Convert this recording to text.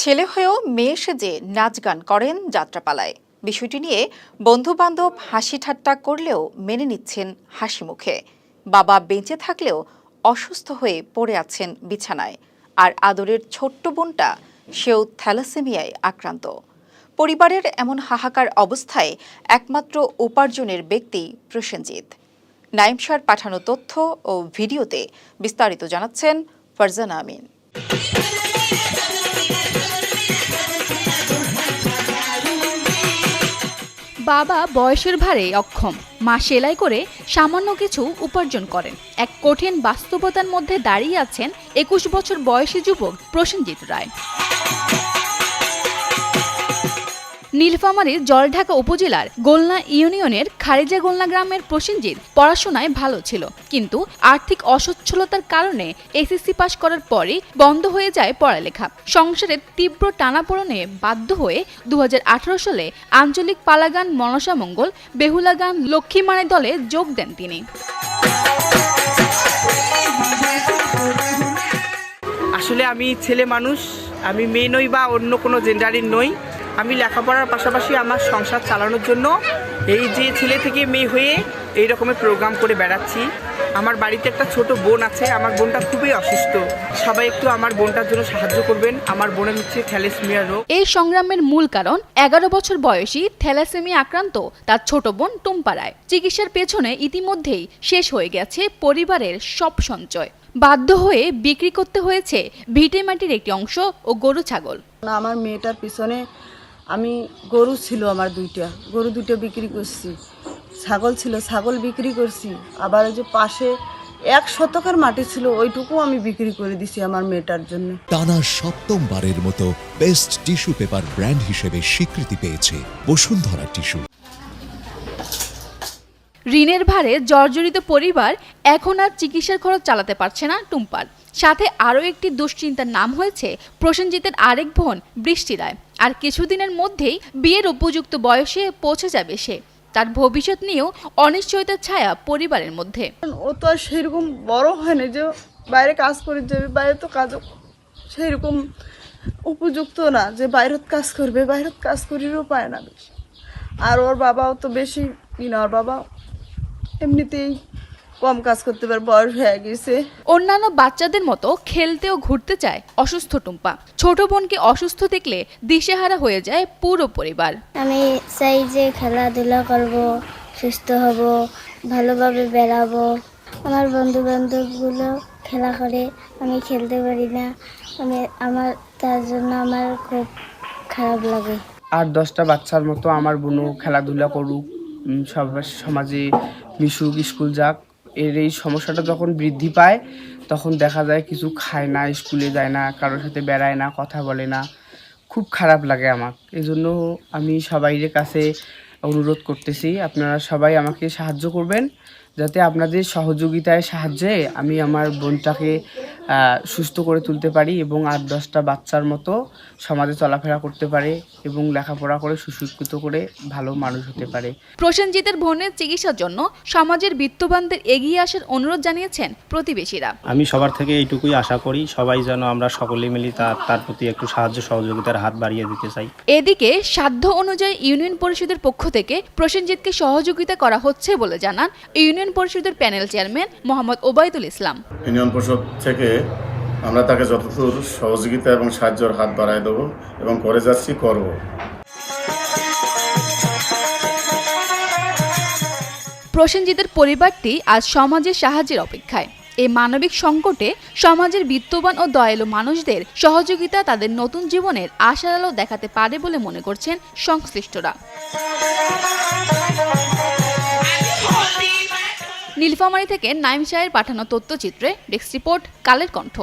ছেলে হয়েও মেয়ে সেজে নাচ গান করেন যাত্রাপালায়। বিষয়টি নিয়ে বন্ধু-বান্ধব হাসি ঠাট্টা করলেও মেনে নিচ্ছেন হাসি মুখে। বাবা বেঁচে থাকলেও অসুস্থ হয়ে পড়ে আছেন বিছানায়, আর আদরের ছোট্ট বোনটা সেও থ্যালাসেমিয়ায় আক্রান্ত। পরিবারের এমন হাহাকার অবস্থায় একমাত্র উপার্জনের ব্যক্তি প্রসেনজিৎ। নাইম শাহর পাঠানো তথ্য ও ভিডিওতে বিস্তারিত জানাচ্ছেন ফারজানা আমিন। বাবা বয়সের ভারে অক্ষম, মা সেলাই করে সামান্য কিছু উপার্জন করেন। এক কঠিন বাস্তবতার মধ্যে দাঁড়িয়ে আছেন 21 বছর বয়সী যুবক প্রসেনজিৎ রায়। নীলফামারীর জলঢাকা উপজেলার গোলনা ইউনিয়নের খারিজা গোলনা গ্রামের প্রসেনজিৎ পড়াশোনায় ভালো ছিল, কিন্তু আর্থিক অসচ্ছলতার কারণে এসএসসি পাশ করার পরই বন্ধ হয়ে যায় পড়ালেখা। সংসারের তীব্র টানাপোড়েনে বাধ্য হয়ে 2018 সালে আঞ্চলিক পালাগান মনসামঙ্গল বেহুলা গান লক্ষ্মীমানের দলে যোগ দেন তিনি। আসলে আমি ছেলে মানুষ, আমি মেয়ে নই বা অন্য কোনো জেন্ডারের নই। আমি লেখাপড়ার পাশাপাশি আমার সংসার চালানোর জন্য এই যে ছেলে থেকে মেয়ে হয়ে এই রকমের প্রোগ্রাম করে বেড়াচ্ছি। আমার বাড়িতে একটা ছোট বোন আছে, আমার বোনটা খুবই অসুস্থ। সবাই একটু আমার বোনটার জন্য সাহায্য করবেন। আমার বোনের হচ্ছে থ্যালাসেমিয়া রোগ। এই সংগ্রামের মূল কারণ 11 বছর বয়সী থ্যালাসেমিয়া আক্রান্ত তার ছোট বোন টুম্পা রায়। চিকিৎসার পেছনে ইতিমধ্যেই শেষ হয়ে গেছে পরিবারের সব সঞ্চয়। বাধ্য হয়ে বিক্রি করতে হয়েছে ভিটেমাটির একটি অংশ ও গরু ছাগল। আমার মেয়েটার পিছনে আমি গরু ছিল, আমার গরু দুটো বিক্রি করছি, ছাগল ছিল, ছাগল বিক্রি করছি। আবার ওই যে পাশে 1 শতকের মাটি ছিল, ওইটুকু আমি বিক্রি করে দিছি আমার মেয়েটার জন্য। টানা 7মবারের মতো বেস্ট টিস্যু পেপার ব্র্যান্ড হিসেবে স্বীকৃতি পেয়েছে বসুন্ধরা টিস্যু। ঋণের ভারে জর্জরিত পরিবার এখন আর চিকিৎসার খরচ চালাতে পারছে না টুম্পার। সাথে আরও একটি দুশ্চিন্তার নাম হয়েছে প্রসেনজিতের আরেক বোন বৃষ্টি রায়। আর কিছুদিনের মধ্যেই বিয়ের উপযুক্ত বয়সে পৌঁছে যাবে সে। তার ভবিষ্যৎ নিয়েও অনিশ্চয়তার ছায়া পরিবারের মধ্যে। ও তো আর সেরকম বড় হয় না যে বাইরে কাজ করে যাবে, বাইরে তো কাজ সেরকম উপযুক্ত না যে বাইরের কাজ করবে, বাইরের কাজ করিও পায় না বেশি। আর ওর বাবাও তো বেশি না, ওর বাবা এমনিতেই কম কাজ করতে পারে, বয়স হয়ে গেছে। অন্যান্য বাচ্চাদের মতো খেলতে ও ঘুরতে চায় অসুস্থ টুম্পা। ছোট বোনকে অসুস্থ দেখলে দিশেহারা হয়ে যায় পুরো পরিবার। আমি চাই যে খেলাধুলা করব, সুস্থ হব, ভালোভাবে বেড়াবো। আমার বন্ধু বান্ধবগুলো খেলা করে, আমি খেলতে পারি না। তার জন্য আমার খুব খারাপ লাগে। আর 10টা বাচ্চার মতো আমার বোনও খেলাধুলা করুক, সমাজে মিশুক, স্কুল যাক। এর এই সমস্যাটা যখন বৃদ্ধি পায় তখন দেখা যায় কিছু খায় না, স্কুলে যায় না, কারোর সাথে বেড়ায় না, কথা বলে না। খুব খারাপ লাগে আমার। এই জন্য আমি সবাইয়ের কাছে অনুরোধ করতেছি, আপনারা সবাই আমাকে সাহায্য করবেন, যাতে আপনাদের সহযোগিতায় সাহায্যে আমি আমার বোনটাকে সুস্থ করে তুলতে পারি এবং 8-10টা বাচ্চার মতো সমাজে চলাফেরা করতে পারে এবং লেখাপড়া করে সুশিক্ষিত করে ভালো মানুষ হতে পারে। প্রসেনজিতের বোনের চিকিৎসার জন্য সমাজের বিত্তবানদের এগিয়ে আসার অনুরোধ জানিয়েছেন প্রতিবেশীরা। আমি সবার থেকে এইটুকুই আশা করি, সবাই যেন আমরা সকলে মিলে তার প্রতি একটু সাহায্য সহযোগিতার হাত বাড়িয়ে দিতে চাই। এদিকে সাধ্য অনুযায়ী ইউনিয়ন পরিষদের পক্ষ থেকে প্রসেনজিৎকে সহযোগিতা করা হচ্ছে বলে জানান ইউনিয়ন পরিষদের প্যানেল চেয়ারম্যান মোহাম্মদ ওবায়দুল ইসলাম। ইউনিয়ন পরিষদ থেকে আমরা তাকে যতদূর সহযোগিতা এবং সাহায্যের হাত বাড়ায় দেবো এবং করে যাচ্ছি, করব। প্রসেনজিতের পরিবারটি আজ সমাজের সাহায্যের অপেক্ষায়। এই মানবিক সংকটে সমাজের বিত্তবান ও দয়ালু মানুষদের সহযোগিতা তাদের নতুন জীবনের আশার আলো দেখাতে পারে বলে মনে করছেন সংশ্লিষ্টরা। নীলফামারী থেকে নাইম শাহের পাঠানো তথ্যচিত্রে ডেস্ক রিপোর্ট, কালের কণ্ঠ।